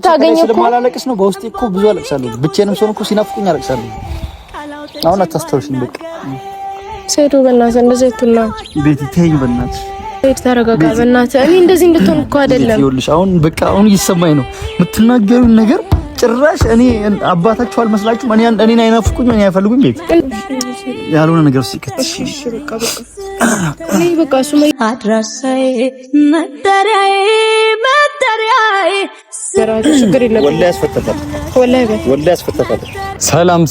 ታገኘ እኮ ስለማላለቅስ ነው። በውስጤ እኮ ብዙ አለቅሳለሁ። ብቻዬንም ሰው እኮ ሲናፍቁኝ አለቅሳለሁ። አሁን አታስታውሽኝ። በቃ ሰይዶ በእናትህ እንደዚህ ትልና ቤቲ ተይኝ በእናትህ ሰይድ ተረጋጋ በእናትህ። እኔ እንደዚህ እንድትሆን እኮ አይደለም። ይኸውልሽ አሁን በቃ አሁን እየሰማኝ ነው የምትናገሩኝ ነገር ጭራሽ እኔ አባታችሁ አልመስላችሁም። እኔን አይናፍቁኝ፣ እኔ አይፈልጉኝ። ቤት ያልሆነ ነገር ሲከትሽ እኔ በቃ ሱመያ አድራሻዬ መጠሪያዬ ወላሂ ያስፈታታል።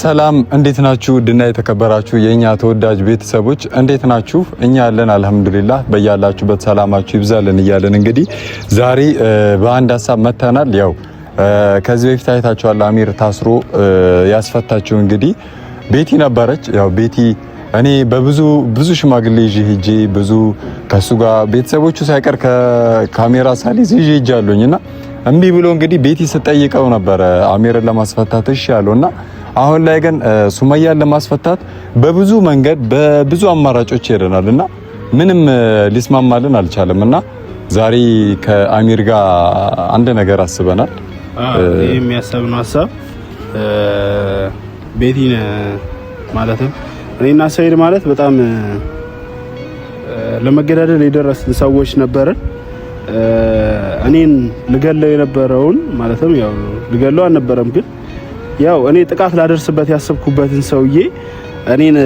ሰላም እንዴት ናችሁ? ድና የተከበራችሁ የኛ ተወዳጅ ቤተሰቦች እንዴት ናችሁ? እኛ ያለን አልহামዱሊላህ። በያላችሁበት ሰላማችሁ ይብዛልን እያለን እንግዲህ ዛሬ በአንድ ሀሳብ መተናል። ያው ከዚህ በፊት አይታችኋል፣ አሚር ታስሮ ያስፈታችው እንግዲህ ቤቲ ነበረች። ያው ቤቲ እኔ በብዙ ሽማግሌ ሄጄ ብዙ ከሱ ጋር ቤተሰቦቹ ሳይቀር ከካሜራ ሳሊዝ ሄጃለሁኝና እምቢ ብሎ እንግዲህ ቤቲ ስጠይቀው ነበር አሚርን ለማስፈታት እሺ ያለውና አሁን ላይ ግን ሱመያን ለማስፈታት በብዙ መንገድ በብዙ አማራጮች ሄደናልና ምንም ሊስማማልን አልቻለምና ዛሬ ከአሚር ጋር አንድ ነገር አስበናል። የሚያሰብነው ሀሳብ ቤቲን ማለትም እኔና ሰይድ ማለት በጣም ለመገዳደል የደረስን ሰዎች ነበርን። እኔን ልገለው የነበረውን ማለትም ያው ልገለው አልነበረም፣ ግን ያው እኔ ጥቃት ላደርስበት ያሰብኩበትን ሰውዬ እኔን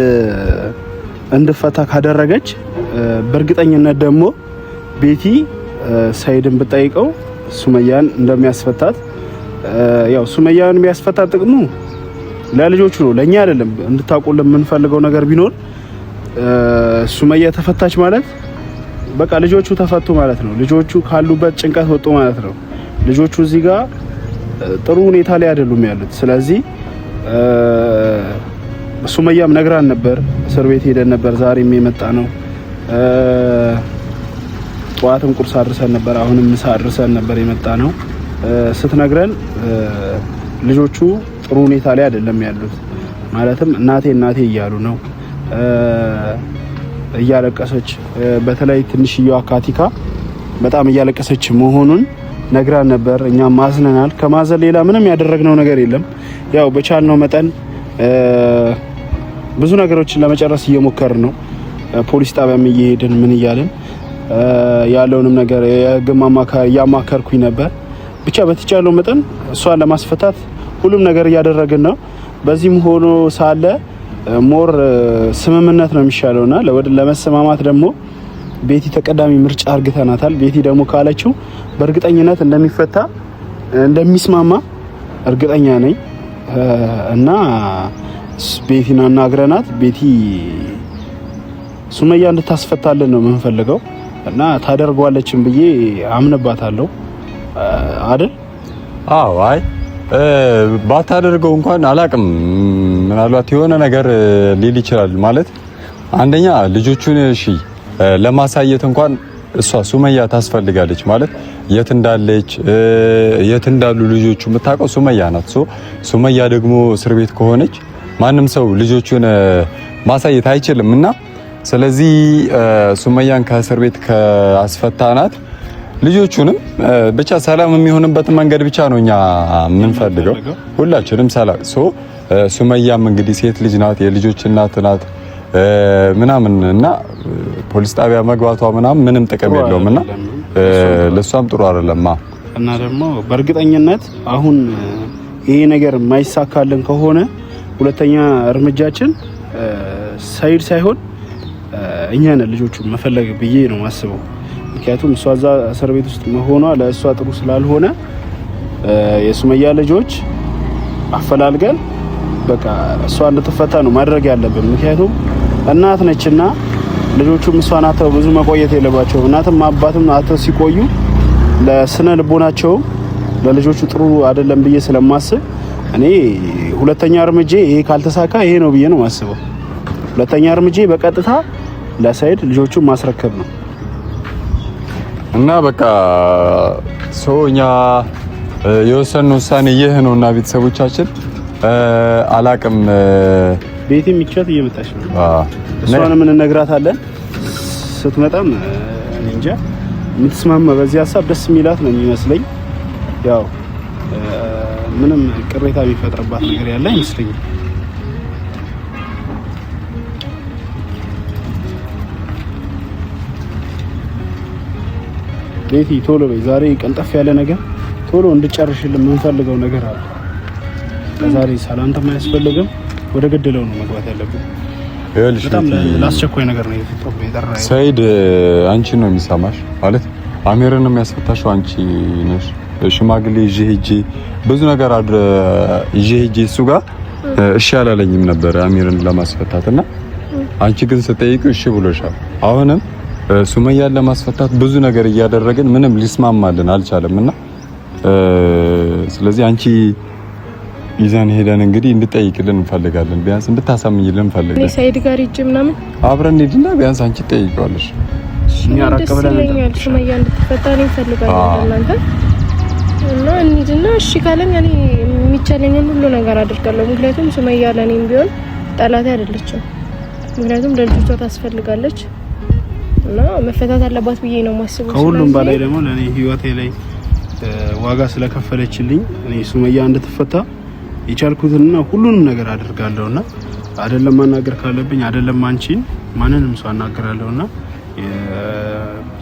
እንድፈታ ካደረገች በእርግጠኝነት ደግሞ ቤቲ ሰይድን ብጠይቀው ሱመያን እንደሚያስፈታት ያው ሱመያን የሚያስፈታት ጥቅሙ ለልጆቹ ነው፣ ለኛ አይደለም። እንድታውቁልን የምንፈልገው ነገር ቢኖር ሱመያ ተፈታች ማለት በቃ ልጆቹ ተፈቱ ማለት ነው። ልጆቹ ካሉበት ጭንቀት ወጡ ማለት ነው። ልጆቹ እዚህ ጋር ጥሩ ሁኔታ ላይ አይደሉም ያሉት። ስለዚህ ሱመያም ነግራን ነበር፣ እስር ቤት ሄደን ነበር። ዛሬም የመጣ ነው። ጠዋትም ቁርስ አድርሰን ነበር፣ አሁንም ምሳ አድርሰን ነበር የመጣ ነው። ስትነግረን ልጆቹ ጥሩ ሁኔታ ላይ አይደለም ያሉት። ማለትም እናቴ እያሉ ነው፣ እያለቀሰች በተለይ ትንሽዬዋ ካቲካ በጣም እያለቀሰች መሆኑን ነግራን ነበር። እኛም ማዝነናል። ከማዘን ሌላ ምንም ያደረግነው ነገር የለም። ያው በቻልነው መጠን ብዙ ነገሮችን ለመጨረስ እየሞከርን ነው። ፖሊስ ጣቢያም እየሄድን ምን እያልን ያለውንም ነገር የህግ አማካሪ እያማከርኩኝ ነበር። ብቻ በተቻለው መጠን እሷን ለማስፈታት ሁሉም ነገር እያደረግን ነው። በዚህም ሆኖ ሳለ ሞር ስምምነት ነው የሚሻለውና ለመሰማማት ደግሞ ቤቲ ተቀዳሚ ምርጫ አርግተናታል። ቤቲ ደግሞ ካለችው በእርግጠኝነት እንደሚፈታ እንደሚስማማ እርግጠኛ ነኝ እና ቤቲን አናግረናት ቤቲ ሱመያ እንድታስፈታልን ነው የምንፈልገው እና ታደርጓለችም ብዬ አምንባታለሁ አይደል? አዎ። አይ ባታደርገው እንኳን አላቅም፣ ምናልባት የሆነ ነገር ሊል ይችላል። ማለት አንደኛ ልጆቹን እሺ ለማሳየት እንኳን እሷ ሱመያ ታስፈልጋለች። ማለት የት እንዳሉ ልጆቹ የምታውቀው ሱመያ ናት። ሱመያ ደግሞ እስር ቤት ከሆነች ማንም ሰው ልጆቹን ማሳየት አይችልም እና ስለዚህ ሱመያን ከእስር ቤት ከአስፈታናት ልጆቹንም ብቻ ሰላም የሚሆንበት መንገድ ብቻ ነው እኛ የምንፈልገው፣ ሁላችንም ሰላም። ሱመያም እንግዲህ ሴት ልጅ ናት፣ የልጆች እናት ናት ምናምን እና ፖሊስ ጣቢያ መግባቷ ምንም ጥቅም የለውም እና ለሷም ጥሩ አይደለም እና ደግሞ በእርግጠኝነት አሁን ይሄ ነገር የማይሳካልን ከሆነ ሁለተኛ እርምጃችን ሰይድ ሳይሆን እኛ ነን ልጆቹን መፈለግ ብዬ ነው ማስበው። ምክንያቱም እሷ እዛ እስር ቤት ውስጥ መሆኗ ለእሷ ጥሩ ስላልሆነ የሱመያ ልጆች አፈላልገን በቃ እሷ እንድትፈታ ነው ማድረግ ያለብን። ምክንያቱም እናት ነችና ልጆቹም እሷን አተው ብዙ መቆየት የለባቸውም። እናትም አባትም አተው ሲቆዩ ለስነ ልቦናቸው ለልጆቹ ጥሩ አይደለም ብዬ ስለማስብ እኔ ሁለተኛ እርምጃ ይሄ ካልተሳካ ይሄ ነው ብዬ ነው ማስበው። ሁለተኛ እርምጃ በቀጥታ ለሰይድ ልጆቹን ማስረከብ ነው እና በቃ እኛ የወሰነው ውሳኔ ይህ ነውና ቤተሰቦቻችን አላቅም። ቤቲ ሚቻት እየመጣች ነው። እሷን ምን እነግራታለን ስትመጣም እንጃ የምትስማማ በዚህ ሀሳብ ደስ የሚላት ነው የሚመስለኝ። ያው ምንም ቅሬታ የሚፈጥርባት ነገር ያለ አይመስለኝም። ቤቲ ቶሎ በይ፣ ዛሬ ቀንጠፍ ያለ ነገር ቶሎ እንድጨርሽልን የምንፈልገው ነገር አለ። ዛሬ ሰላምታም አያስፈልግም፣ ወደ ገደለው ነው መግባት ያለብን። በጣም ለአስቸኳይ ነገር ነው የተጠራው። ሰይድ አንቺ ነው የሚሰማሽ ማለት አሚርን የሚያስፈታሽው አንቺ ነሽ። ሽማግሌ ይዤ ሂጂ ብዙ ነገር ይዤ ሂጂ እሱ ጋር እሺ አላለኝም ነበር አሚርን ለማስፈታትና አንቺ ግን ስትጠይቂው እሺ ብሎሻል። አሁንም ሱመያን ለማስፈታት ብዙ ነገር እያደረግን ምንም ሊስማማልን አልቻለምና ስለዚህ አንቺ ይዘን ሄደን እንግዲህ እንድጠይቅልን እንፈልጋለን። ቢያንስ እንድታሳምኝልን እንፈልጋለን። እኔ ሰይድ ጋር ሂጅ ምናምን አብረን ሄድና ቢያንስ አንቺ ትጠይቂዋለሽ። እኛ አራቀበለን ሱመያ እንድትፈታ ነው እንፈልጋለን እናንተ እና እንሂድና እሺ ካለኝ እኔ የሚቻለኝን ሁሉ ነገር አድርጋለሁ። ምክንያቱም ሱመያ ለኔም ቢሆን ጠላቴ አይደለችም። ምክንያቱም ለልጅቷ ታስፈልጋለች እና መፈታት አለባት ብዬ ነው የማስበው። ከሁሉም በላይ ደግሞ ለኔ ህይወቴ ላይ ዋጋ ስለከፈለችልኝ እኔ ሱመያ እንድትፈታ የቻልኩትና ሁሉንም ነገር አድርጋለሁና አይደለም ማናገር ካለብኝ አይደለም አንቺን ማንንም ሰው አናገራለሁና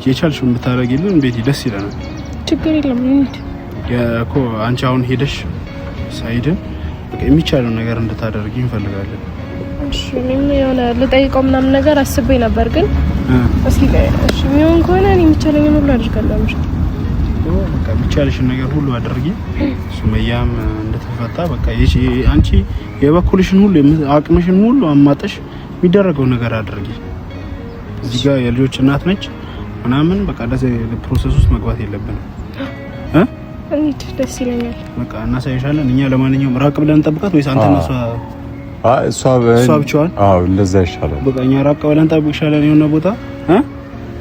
የቻልሽውን ብታረጊልን ቤት ደስ ይለናል። ችግር የለም እንዴ ያኮ አንቺ አሁን ሄደሽ ሳይድን በቃ የሚቻለው ነገር እንድታደርጊ እንፈልጋለን። እሺ ምን የሆነ ልጠይቀው ምናምን ነገር አስቤ ነበር ግን እስኪ እሺ ምን ከሆነ እኔ የሚቻለኝን ሁሉ አድርጋለሁ። በቃ የሚቻልሽን ነገር ሁሉ አድርጊ። ሱመያም እንድትፈታ በቃ አንቺ የበኩልሽን ሁሉ አቅምሽን ሁሉ አማጠሽ የሚደረገው ነገር አድርጊ። እዚህ ጋር የልጆች እናት ነች ምናምን በቃ ለዚህ ፕሮሰስ ውስጥ መግባት የለብንም። እንዴ ደስ ይለኛል። በቃ እናሳይሻለን። እኛ ለማንኛውም ራቅ ብለን እንጠብቃት ወይስ አንተና እሷ ብቻዋን? አዎ እንደዛ ይሻላል። በቃ እኛ ራቅ ብለን እንጠብቅሻለን የሆነ ቦታ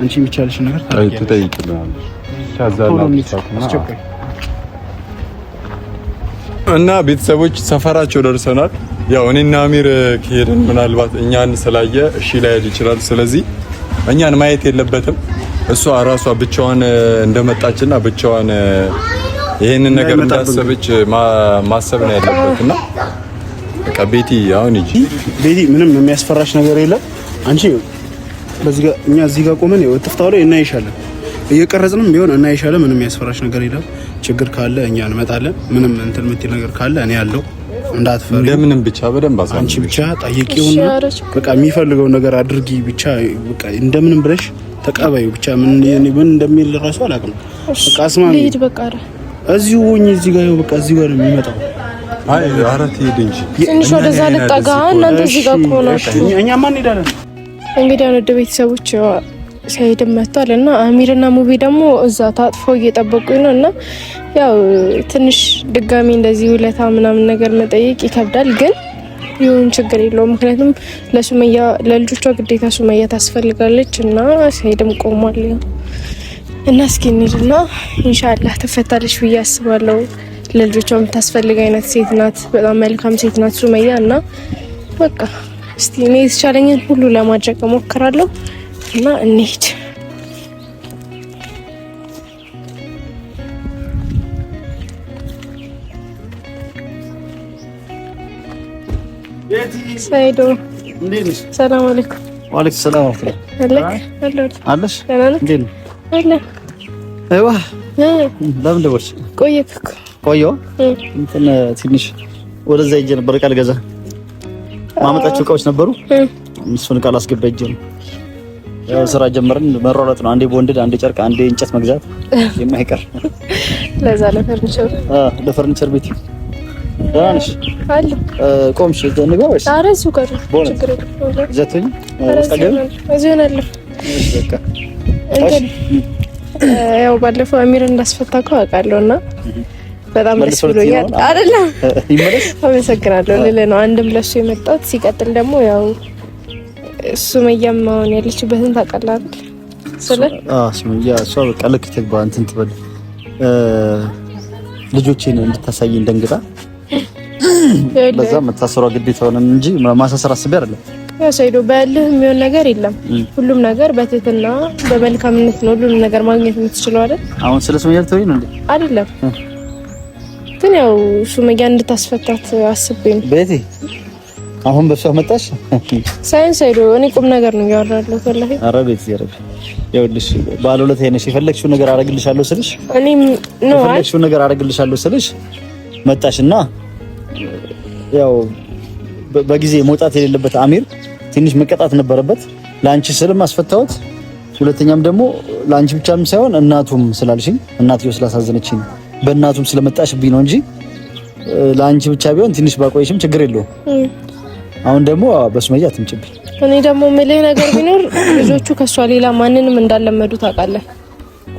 አንቺ የሚቻልሽን ነገር ትጠይቅልናለሽ። እና ቤተሰቦች ሰፈራቸው ደርሰናል። ያው እኔና አሚር ከሄድን ምናልባት እኛን ስላየ እሺ ላይል ይችላል። ስለዚህ እኛን ማየት የለበትም። እሷ ራሷ ብቻዋን እንደመጣችና ብቻዋን ይሄንን ነገር እንዳሰበች ማሰብ ነው ያለበትና በቃ ቤቲ አሁን እጂ ቤቲ ምንም የሚያስፈራሽ ነገር የለም። አንቺ በዚህ ጋር እኛ እዚህ ጋር ቆመን ወጥፍታው ላይ እናይሻለን። እየቀረጽንም ቢሆን እናይሻለን። ምንም የሚያስፈራሽ ነገር የለም። ችግር ካለ እኛ እንመጣለን። ምንም እንትን የምትል ነገር ካለ እኔ ያለው እንዳትፈሪ። ለምንም ብቻ በደንብ አሳንቺ አንቺ ብቻ ጠይቂውና በቃ የሚፈልገው ነገር አድርጊ ብቻ በቃ እንደምንም ብለሽ ተቀበዩ ብቻ። ምን እንደሚል ራሱ አላውቅም። በቃ አስማሚ ልሂድ በቃ እዚሁ ሆኜ እዚህ ጋር በቃ እዚህ ጋር ነው የሚመጣው። አይ አራት ሄድ እንጂ ትንሽ ወደዛ ልጠጋ እናንተ እዚህ ጋር ቆናችሁ እኛ ማን ሄዳለን? እንግዲህ ወደ ቤተሰቦች ሰይድም መጥቷል እና አሚርና ሙቢ ደግሞ እዛ ታጥፈው እየጠበቁኝ ነው እና ያው ትንሽ ድጋሚ እንደዚህ ውለታ ምናምን ነገር መጠየቅ ይከብዳል፣ ግን ይሁን ችግር የለውም። ምክንያቱም ለሱመያ ለልጆቿ ግዴታ ሱመያ ታስፈልጋለች እና ሰይድም ቆሟል እና እስኪ እንሂድና ኢንሻአላህ ትፈታለች ብዬ አስባለሁ። ለልጆቿ የምታስፈልግ አይነት ሴት ናት፣ በጣም መልካም ሴት ናት ሱመያ እና በቃ እስቲ እኔ የተቻለኝን ሁሉ ለማድረግ እሞክራለሁ እና እንሂድ። ሰይዶ ሰላም አለይኩም። ወአለይኩም ሰላም አለሽ አለ አይዋ ለምን ደወልሽ? ቆየሁ እንትን ትንሽ ወደዛ ሂጅ ነበር ቃል ገዛ ማመጣቸው እቃዎች ነበሩ። እሱን ቃል አስገባ ሂጅ ነው ያው ስራ ጀመርን። መሯሯጥ ነው። አንዴ ቦንድድ፣ አንዴ ጨርቅ፣ አንዴ እንጨት መግዛት የማይቀር ለዛ ለፈርኒቸር ቤት ዳንሽ አለ ቆምሽ እንግባ ወይስ አረሱ ጋር ችግር የለም ዘቶኝ ታገኝ እዚህ ነው በቃ እንግዲህ ያው ባለፈው አሚር እንዳስፈታከው አውቃለሁና በጣም ደስ ብሎኛል። አይደለም ይመለስ አመሰግናለሁ ለለ ነው አንድም ለሱ የመጣሁት ሲቀጥል ደግሞ ያው ሱመያም አሁን ያለችበትን ታውቃለህ ስለ ሱመያ እሷ በቃ ልክ ትግባ እንትን ትበል ልጆቼን እንድታሳየኝ ደንግጣ ለዛ መታሰሯ ግዴታ ሆነ እንጂ ማሳሰር አስቤ አይደለም። ያው ሰይዶ በልህ የሚሆን ነገር የለም። ሁሉም ነገር በትህትና በመልካምነት ነው ሁሉም ነገር ማግኘት የምትችለው አይደል? አሁን ስለ ሱመያ ተወይ ነው እንዴ? አይደለም ግን ያው ሱመያ እንድታስፈታት አስቤ ነው። ቤቲ አሁን በሷ መጣሽ ሳይንስ አይዶ እኔ ቁም ነገር ነው ያወራለሁ ወላሂ። ኧረ ቤቲ ይኸውልሽ ባለውለታ ነሽ። የፈለግሽው ነገር አደርግልሻለሁ ስልሽ እኔም ነው የፈለግሽው ነገር አደርግልሻለሁ ስልሽ መጣሽና ያው በጊዜ መውጣት የሌለበት አሚር ትንሽ መቀጣት ነበረበት። ላንቺ ስልም አስፈታሁት። ሁለተኛም ደግሞ ላንቺ ብቻም ሳይሆን እናቱም ስላልሽኝ እናትየው ስላሳዘነችኝ በእናቱም ስለመጣሽብኝ ነው እንጂ ላንቺ ብቻ ቢሆን ትንሽ ባቆይሽም ችግር የለውም። አሁን ደግሞ በሱመያ አትምጭብኝ። እኔ ደግሞ ምልህ ነገር ቢኖር ልጆቹ ከሷ ሌላ ማንንም እንዳለመዱ ታውቃለህ።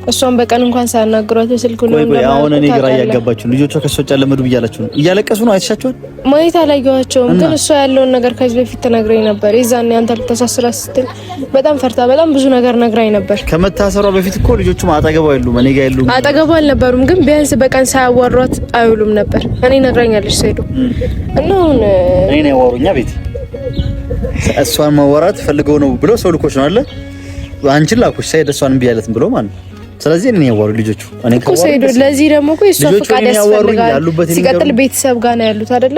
እሷን በቀን እንኳን ሳያናግሯት ስልኩ ነው እንደማለት ነው። አሁን እኔ ግራ እያጋባችሁ ልጆቿ ከሷ ጫለመዱ ብያላችሁ ነው። እያለቀሱ ነው። አይተሻቸዋል? ማየት አላየኋቸውም፣ ግን እሷ ያለውን ነገር ከዚህ በፊት ተነግረኝ ነበር። የዛኔ አንተ ልታሳስራ ስትል በጣም ፈርታ በጣም ብዙ ነገር ነግራኝ ነበር። ከመታሰሯ በፊት እኮ ልጆቹ አጠገቧ የሉም፣ እኔ ጋር የሉም። አጠገቧ አልነበሩም፣ ግን ቢያንስ በቀን ሳያዋሯት አይውሉም ነበር። እኔ ነግራኛለች ሰይዶ እና አሁን እኔ ነው ያወሩኛ ቤት እሷን ማወራት ፈልገው ነው ብሎ ሰው ልኮች ነው አለ አንቺን ላኩሽ ሰይድ እሷን ቢያለትም ብሎ ማለት ነው። ስለዚህ እኔ ያወሩ ልጆቹ እኔ ከሰይዶ ለዚህ ደግሞ እኮ እሷ ፈቃድ ያስፈልጋል። ሲቀጥል ቤተሰብ ጋር ነው ያሉት አይደለ?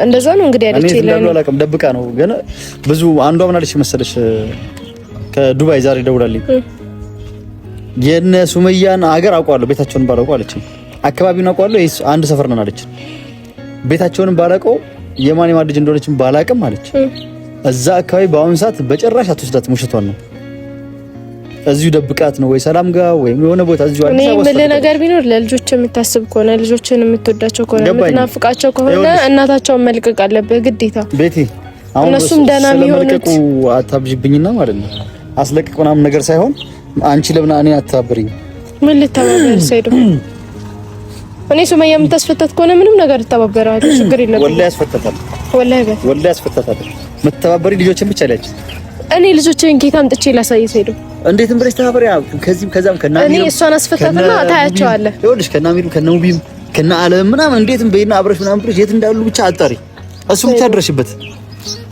እንደዛ ነው እንግዲህ ያለች ይላል። እኔ አላውቅም፣ ደብቃ ነው ግን ብዙ አንዷ ምን አለች መሰለሽ ከዱባይ ዛሬ ደውላልኝ የነ ሱመያን አገር አውቀዋለሁ ቤታቸውን ባላውቀው አለች። አካባቢውን አውቀዋለሁ ይሄ አንድ ሰፈር ነን አለች። ቤታቸውን ባላውቀው የማን ልጅ እንደሆነች ባላውቅም አለች። እዛ አካባቢ በአሁን ሰዓት በጭራሽ አትወስዳት ሙሽቷን ነው እዚሁ ደብቃት ነው ወይ ሰላም ጋር ወይ የሆነ ቦታ እዚሁ አዲስ አበባ ምን ነገር ቢኖር ለልጆች የምታስብ ከሆነ ልጆችን የምትወዳቸው ከሆነ የምትናፍቃቸው ከሆነ እናታቸውን መልቀቅ አለበት ግዴታ። ቤቲ አሁን እነሱም ደህና የሚሆኑት አታብዥብኝና ማለት ነው አስለቅቅ ምናምን ነገር ሳይሆን አንቺ ለምን እኔ አታብሪኝ? ምን ልተባበር ሰይዶ? እኔ ሱመያ የምታስፈታት ከሆነ ምንም ነገር ልተባበራለሁ፣ ችግር የለም። ወላሂ ያስፈታታል፣ ወላሂ ያስፈታታል። የምትተባበሪ ልጆችን ብቻ ላይ እኔ ልጆችን ጌታ አምጥቼ ላሳይ ሰይዶ እንዴትም ብለሽ ተባበሪ። ከዚህም ከዛም ከናሚሩ እኔ እሷን አስፈታትና ታያቸዋለህ። ይኸውልሽ ከናሚሩ ከነውቢም ከነአለም ምናምን እንዴትም በይና አብረሽ ምናምን ብለሽ የት እንዳሉ ብቻ አጣሪ። እሱ ብቻ ድረሽበት።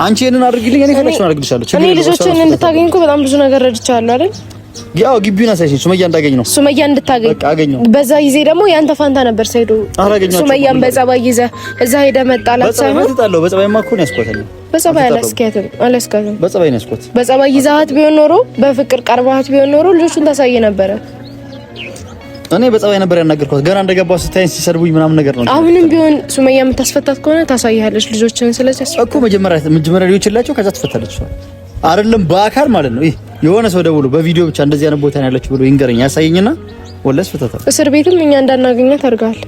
አንቺ እኔን አድርጊልኝ፣ እኔ ፈለግሽውን አድርግልሻለሁ። እኔ ልጆችን እንድታገኝ እኮ በጣም ብዙ ነገር ረድቻለሁ አይደል? ያው ግቢውን አሳይሽ ሱመያ እንዳገኝ ነው። ሱመያ እንድታገኝ በቃ አገኘው። በዛ ጊዜ ደግሞ ያንተ ፋንታ ነበር ሰይዶ። ሱመያን በጸባይ ይዘህ እዛ ሄደህ መጣላት ሳይሆን በጸባይማ እኮ ነው ያስቆተኝ። በጸባይ አላስካተም። በጸባይ ነው ያስቆት። በጸባይ ይዛሃት ቢሆን ኖሮ በፍቅር ቀርባሃት ቢሆን ኖሮ ልጆቹን ታሳየ ነበረ። እኔ በጸባይ ነበር ያናገርኳት። ገና እንደገባው ስታይን ሲሰርቡኝ ምናምን ነገር ነው። አሁንም ቢሆን ሱመያ የምታስፈታት ከሆነ ታሳያለሽ ልጆችን። ስለዚህ እኮ መጀመሪያ ልጆችላቸው ከዛ ትፈታለች አይደለም በአካል ማለት ነው። የሆነ ሰው ደውሎ በቪዲዮ ብቻ እንደዚህ አይነት ቦታ ነው ያለችው ብሎ ይንገረኝ ያሳየኝና ወላሂ ፈታታ። እስር ቤትም እኛ እንዳናገኛት አድርጋል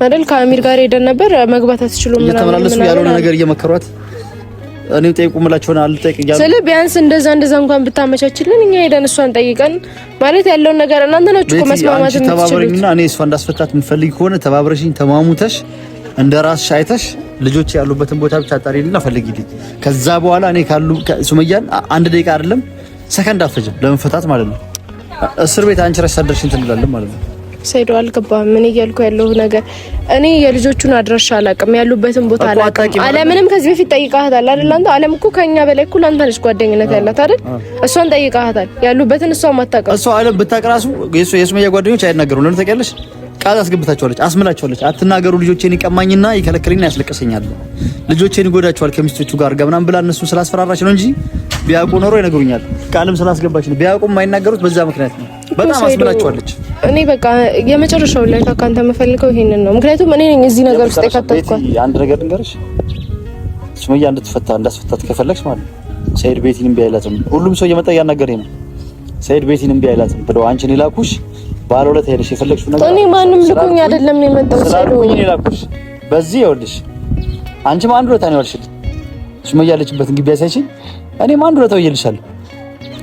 አይደል? ከአሚር ጋር ሄደን ነበር መግባት አትችሉም ምናምን ተመላለሱ ያልሆነ ነገር እየመከሯት እኔው ጠይቁምላችሁና አልጠይቅ ይያሉ ስለ ቢያንስ እንደዛ እንኳን ብታመቻችልን እኛ ሄደን እሷን ጠይቀን ማለት ያለውን ነገር እናንተ ናችሁ እኮ መስማማት የምትችሉት። ተባበረኝና እኔ እሷ እንዳስፈታት የምትፈልጊ ከሆነ ተባብረሽኝ ተማሙተሽ እንደራስሽ አይተሽ ልጆች ያሉበትን ቦታ ብቻ አጣሪልና ፈልጊልኝ። ከዛ በኋላ እኔ ካሉ ሱመያን አንድ ደቂቃ አይደለም ሰከንድ አትፈጅም ለመፈታት ማለት ነው። እስር ቤት አንቺ ራስሽ አደረሽኝ ትንላለን ማለት ነው። ሰይዶ አልገባም። ምን እያልኩ ያለው ነገር እኔ የልጆቹን አድራሻ አላውቅም፣ ያሉበትን ቦታ አላውቅም። አለምንም ከዚህ በፊት ጠይቃታል አይደል? አንተ አለም እኮ ከኛ በላይ እኮ አንተ ነሽ ጓደኝነት ያላት አይደል? እሷን ጠይቃታል ያሉበትን እሷ ማታውቀው። እሷ አለም ብታቀራሱ የሱመያ ጓደኞች አይናገሩም። ለምን ታውቂያለሽ? ቃል አስገብታቸዋለች፣ አስምላቸዋለች። አትናገሩ ልጆቼን ይቀማኝና ይከለክለኝና ያስለቀሰኛል፣ ልጆቼን ይጎዳቸዋል ከሚስቶቹ ጋር ምናምን ብላ እነሱ ስላስፈራራች ነው እንጂ ቢያውቁ ኖሮ ይነግሩኛል። ቃልም ስላስገባች ነው። ቢያውቁም የማይናገሩት በዛ ምክንያት ነው። በጣም አስምላቸዋለች። እኔ በቃ የመጨረሻው ላይ ካንተ የምፈልገው ይሄንን ነው። ምክንያቱም እኔ ነኝ እዚህ ነገር ውስጥ የከተትኳት። አንድ ነገር ልንገርሽ፣ ሱመያ እንዳስፈታት ከፈለግሽ ማለት ነው ሰይድ ቤቲን እምቢ አይላትም። ሁሉም ሰው እየመጣ እያናገረኝ ነው። ሰይድ ቤቲን እምቢ አይላትም ብለው አንቺን ይላኩሽ ባለውለት ሄደሽ የፈለግሽው ነገር እኔ ማንም ልኩኝ አይደለም የመጣው ሰይድ እኔ ይላኩሽ። በዚህ ይኸውልሽ አንቺም አንድ ወጣ ነው ያልሽልኝ ሱመያ ያለችበትን ግቢ ያሳይሽኝ። እኔም አንድ ወጣው ይልሻል።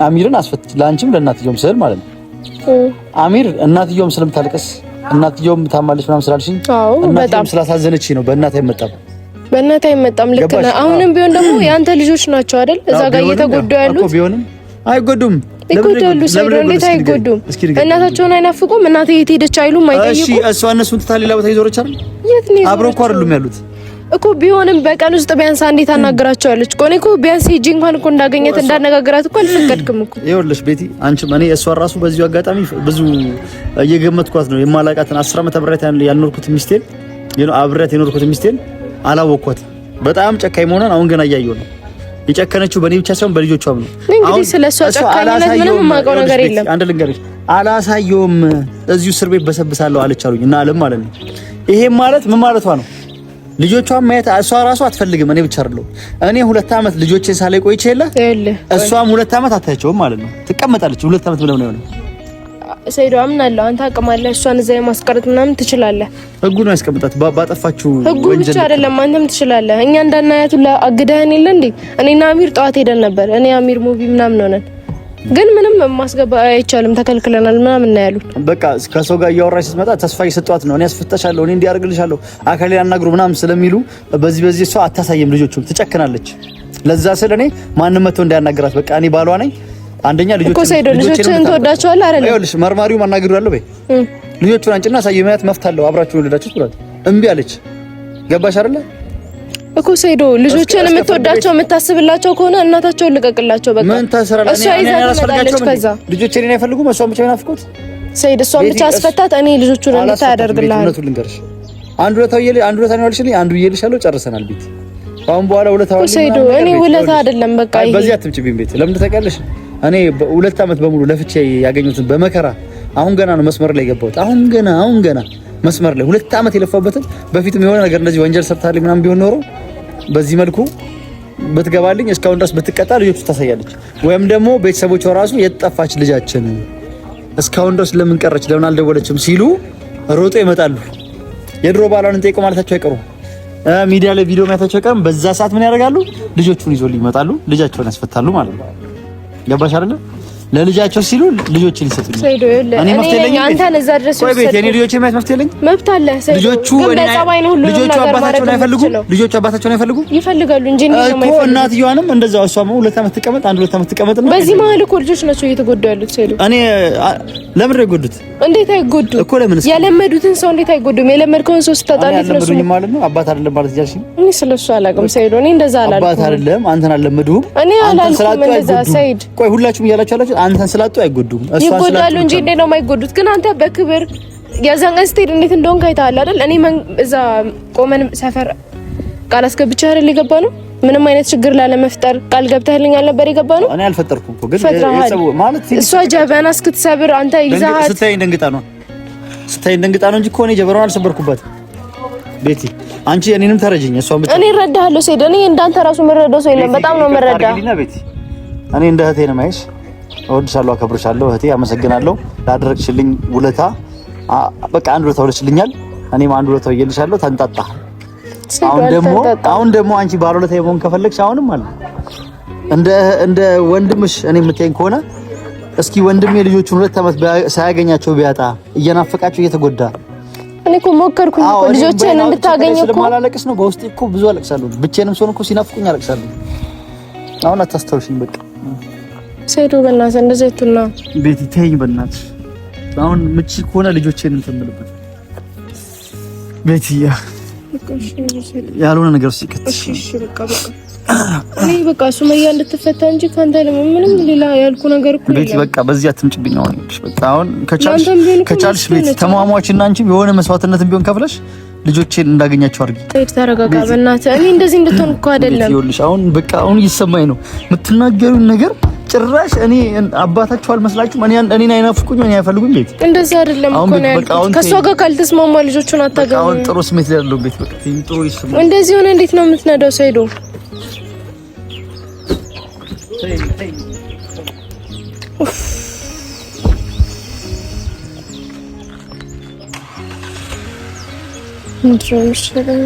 አሚርን አስፈት ለአንቺም ለእናትየውም ስል ማለት ነው። አሚር እናትየውም ስለምታለቅስ እናትየውም ታማለች ምናምን ስላልሽኝ እናትየውም ስላሳዘነች ነው በእናት አይመጣም። ልክ ነህ። አሁንም ቢሆን ደግሞ ያንተ ልጆች ናቸው አይደል? እዛ ጋር እየተጎዱ ያሉት እኮ ቢሆንም አይጎዱም። ይጎዳሉ። ሰይዶ እንዴት አይጎዱም? እናታቸውን አይናፍቁም? እናቴ የት ሄደች አይሉም? አይጠይቁም? እሺ እሷ እነሱን ትታ ሌላ ቦታ ይዞረች አይደል? የት ነው? አብረው እኮ አይደሉም ያሉት እኮ ቢሆንም በቀን ውስጥ ቢያንስ አንዴ ታናግራቸዋለች እኮ። እኔ እኮ ቢያንስ ሂጂ እንኳን እኮ እንዳገኘት እንዳነጋገራት እኮ አልፈቀድክም እኮ። ይኸውልሽ ቤቲ አንቺ እኔ እሷ ራሱ በዚሁ አጋጣሚ ብዙ እየገመትኳት ነው የማላቃትን 10 ዓመት አብሬያት ያልኖርኩት ሚስቴን አብሬያት የኖርኩት ሚስቴን አላወቅኳትም። በጣም ጨካኝ መሆኗን አሁን ገና እያየሁ ነው። የጨከነችው በእኔ ብቻ ሳይሆን በልጆቿም ነው። እንግዲህ ስለሷ ጨካኝነት ምንም የማውቀው ነገር የለም። አንድ ልንገርሽ፣ አላሳየውም እዚሁ እስር ቤት በሰብሳለሁ አለች አሉኝ እና አለም ማለት ነው። ይሄ ማለት ምን ማለቷ ነው? ልጆቿን ማየት እሷ ራሱ አትፈልግም። እኔ ብቻ አይደለሁ። እኔ 2 ዓመት ልጆቼን ሳላይ ቆይቼ የለ እሷም 2 ዓመት አታያቸውም ማለት ነው። ትቀመጣለች 2 ዓመት ብለው ነው የሆነ ሰይዶ አምናለሁ። አንተ አቅም አለ እሷን እዛ የማስቀረት ምናምን ትችላለህ። ህጉ ነው ያስቀምጣት ባጠፋችሁ ህጉ ብቻ አይደለም አንተም ትችላለህ። እኛ እንዳናያቱ ለአግዳህን የለ እንዴ? እኔና አሚር ጠዋት ሄደን ነበር። እኔ አሚር ሙቪ ምናምን ሆነን ግን ምንም ማስገባ አይቻልም ተከልክለናል ምናምን ነው ያሉት። በቃ ከሰው ጋር እያወራች ስትመጣ ተስፋ እየሰጧት ነው። እኔ አስፈታሻለሁ፣ እኔ እንዲያርግልሻለሁ፣ አካሌ ያናግሩ ምናምን ስለሚሉ በዚህ እሷ አታሳየም። ልጆቹን ትጨክናለች። ለዛ ስለ እኔ ማንም መጥቶ እንዳያናግራት በቃ እኔ ባሏ ነኝ። አንደኛ ልጆችን ተወዳቸዋለህ አይደል? ይኸውልሽ መርማሪው ማናገሩ ያለው በይ ልጆቹን አንጭና ሳይማያት መፍታለሁ አብራችሁ ወለዳችሁ ብሏል። እምቢ አለች። ገባሽ አይደል እኮ ሰይዶ ልጆችን የምትወዳቸው የምታስብላቸው ከሆነ እናታቸውን ልቀቅላቸው። በቃ ምን ታሰራለች? እኔ ያላስፈልጋቸው ከዛ ልጆቼን አይፈልጉም። እሷን ብቻ ይናፍቁት ሰይድ እሷን ብቻ አስፈታት። እኔ ልጆቹን እንድታደርግልሃል እውነቱን ልንገርሽ። አንዱ ለታው ነው ያልሽልኝ፣ አንዱ ይልሻለው። ጨርሰናል ቤት። አሁን በኋላ ውለታው ሰይዶ እኔ ውለታ አይደለም በቃ ይሄ በዚህ አትምጪብኝ ቤት። ለምን ታውቂያለሽ? እኔ በ2 ዓመት በሙሉ ለፍቼ ያገኘሁትን በመከራ አሁን ገና ነው መስመር ላይ ገባሁት። አሁን ገና መስመር ላይ 2 ዓመት የለፋበትን በፊትም የሆነ ነገር እንደዚህ ወንጀል ሰርታለች ምናምን ቢሆን ኖሮ በዚህ መልኩ በትገባልኝ እስካሁን ድረስ በትቀጣ ልጆቹ ታሳያለች። ወይም ደግሞ ቤተሰቦቿ ራሱ የጠፋች ልጃችን እስካሁን ድረስ ለምን ቀረች ለምን አልደወለችም ሲሉ ሮጦ ይመጣሉ። የድሮ ባሏን እንጠይቆ ማለታቸው አይቀሩም። ሚዲያ ላይ ቪዲዮ ማየታቸው አይቀርም። በዛ ሰዓት ምን ያደርጋሉ? ልጆቹን ይዞልኝ ይመጣሉ። ልጃቸውን ያስፈታሉ ማለት ነው። ገባሽ አይደል? ለልጃቸው ሲሉ ልጆችን ይሰጡኝ። እኔ መፍትሄ ለኝ አንተን እዛ ድረስ ወይ ቤት የኔ ልጆች የማይት መፍትሄ ለኝ መብት አለ። ልጆቹ ልጆቹ አባታቸውን አይፈልጉም። ልጆቹ አባታቸውን አይፈልጉም። ይፈልጋሉ እንጂ እኔ ነው ማይፈልጉ። እናትየዋንም እንደዛው እሷም 2 ዓመት ትቀመጥ 2 ዓመት ትቀመጥና በዚህ መሀል እኮ ልጆች ናቸው እየተጎዱ ያሉት። ሰይዶ እኔ ለምን አይጎዱት? እንዴት አይጎዱ እኮ ለምን የለመዱትን ሰው እንዴት አይጎዱም? የለመድከውን ሰው ስታጣለት ነው እሱ ማለት ነው። አባት አይደለም ማለት ይያልሽ። እኔ ስለሱ አላውቅም ሰይዶ። እኔ እንደዛ አላልኩም። አባት አይደለም አንተን አልለመዱም። እኔ አላልኩም እንደዛ ሰይድ። ቆይ ሁላችሁም እያላችሁ አንተን ስላጡ አይጎዱም። ይጎዳሉ እንጂ እንዴት ነው የማይጎዱት? ግን አንተ በክብር ያዛን ስቴድ እንዴት እንደሆነ ካይታል አይደል? እኔ እዛ ቆመን ሰፈር ቃል አስገብቼ አይደል የገባ ነው። ምንም አይነት ችግር ላለመፍጠር ቃል ገብተህልኝ አልነበር የገባ ነው። እኔ አልፈጠርኩም እኮ ግን ማለት እሷ ጀበና እስክትሰብር አንተ ይዛሃት ስታይ ደንግጣ ነው እንጂ እኮ እኔ ጀበናውን አልሰበርኩባትም። ቤቲ አንቺ እኔንም ተረጅኝ። እሷ ብቻ እኔ እረዳሃለሁ ሰይድ። እኔ እንዳንተ ራሱ መረዳው ሰው የለም። በጣም ነው መረዳ። እኔ እንደ እህቴ ነው የማይሽ። እወድሻለሁ፣ አከብርሻለሁ እህቴ። አመሰግናለሁ ላደረግሽልኝ ውለታ። በቃ አንድ ውለታ ወለሽልኛል፣ እኔም አንድ ውለታ ወየልሻለሁ። ተንጣጣ። አሁን ደግሞ አንቺ ባለውለታ የመሆን ከፈለግሽ አሁንም አለ እንደ ወንድምሽ እኔ የምትይኝ ከሆነ እስኪ ወንድሜ ልጆቹን 2 ዓመት ሳያገኛቸው ቢያጣ እየናፈቃቸው እየተጎዳ እኔ እኮ ሞከርኩኝ እኮ ልጆቼን እንድታገኝ እኮ ስለማላለቅስ ነው። በውስጤ እኮ ብዙ አለቅሳለሁ። ብቻዬንም ሰው እኮ ሲናፍቁኝ አለቅሳለሁ። አሁን አታስታውሽኝ በቃ ሰይዶ በእናትህ እንደዚህ አይቱና ቤቲ ተይኝ በእናትህ። አሁን ምቺ ከሆነ ልጆቼን እንተምልበት ቤቲ ያልሆነ ነገር ሲከት እሺ በቃ እኔ በቃ ሱመያ እንድትፈታ እንጂ ካንተ ምንም ሌላ ያልኩ ነገር እኮ ቤቲ በቃ በዚህ አትምጭብኝ። አሁን በቃ አሁን ከቻልሽ ቤቲ ተሟሟችና አንቺ የሆነ መስዋዕትነትን ቢሆን ከፍለሽ ልጆቼን እንዳገኛቸው አድርጊ። ተረጋጋ በእናትህ። እኔ እንደዚህ እንድትሆን እኮ አይደለም። ይኸውልሽ አሁን በቃ አሁን እየሰማኝ ነው የምትናገሩኝ ነገር ጭራሽ እኔ አባታቸው አልመስላችሁም? እኔን አይናፍቁኝ፣ እኔ አይፈልጉኝ። ቤት እንደዛ አይደለም እኮ ነው ያልኩት። ከሷ ጋር ካልተስማማ ልጆቹን አታገኙ። አሁን ጥሩ ስሜት ላይ ያለው ቤት በቃ ጥሩ ይስማ። እንደዚህ ሆነ እንዴት ነው የምትነዳው ሰይዶ? እንድሮሽ ለምን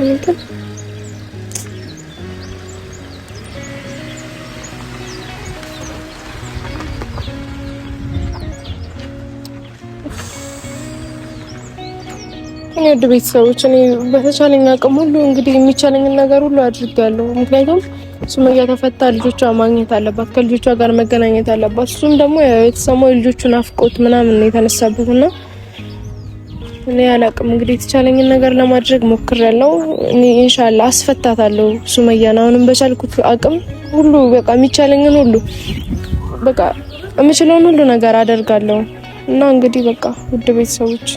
ወደ ቤተሰቦች እኔ በተቻለኝ አቅም ሁሉ እንግዲህ የሚቻለኝን ነገር ሁሉ አድርጋለሁ። ምክንያቱም ሱመያ ተፈታ ልጆቿ ማግኘት አለባት፣ ከልጆቿ ጋር መገናኘት አለባት። እሱም ደግሞ የተሰማው ልጆቹን አፍቆት ምናምን ነው የተነሳበትና እኔ አላቅም እንግዲህ የተቻለኝን ነገር ለማድረግ ሞክሬያለሁ። እኔ ኢንሻአላህ አስፈታታለሁ ሱመያን አሁንም በቻልኩት አቅም ሁሉ በቃ የሚቻለኝን ሁሉ በቃ የምችለውን ሁሉ ነገር አደርጋለሁ እና እንግዲህ በቃ ውድ ቤተሰቦች